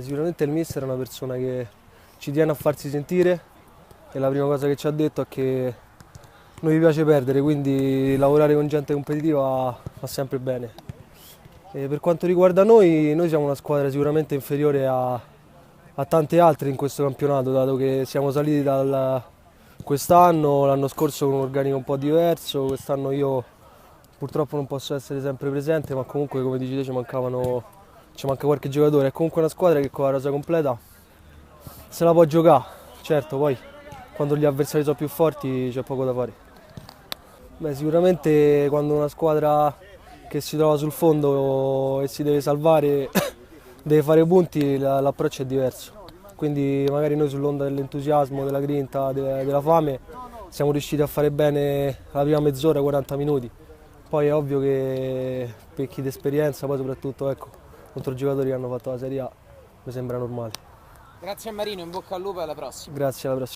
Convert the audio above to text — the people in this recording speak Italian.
Sicuramente il mister è una persona che ci tiene a farsi sentire e la prima cosa che ci ha detto è che non gli piace perdere, quindi lavorare con gente competitiva fa sempre bene. E per quanto riguarda noi siamo una squadra sicuramente inferiore a tante altre in questo campionato, dato che siamo saliti quest'anno, l'anno scorso con un organico un po' diverso, quest'anno io purtroppo non posso essere sempre presente, ma comunque come dici te ci manca qualche giocatore. È comunque una squadra che con la rosa completa se la può giocare, certo poi quando gli avversari sono più forti c'è poco da fare. Sicuramente quando una squadra che si trova sul fondo e si deve salvare deve fare punti, l'approccio è diverso. Quindi magari noi sull'onda dell'entusiasmo, della grinta, della fame siamo riusciti a fare bene la prima mezz'ora, 40 minuti. Poi è ovvio che per chi di esperienza, poi soprattutto ecco, contro giocatori che hanno fatto la Serie A, mi sembra normale. Grazie a Marino, in bocca al lupo e alla prossima. Grazie, alla prossima.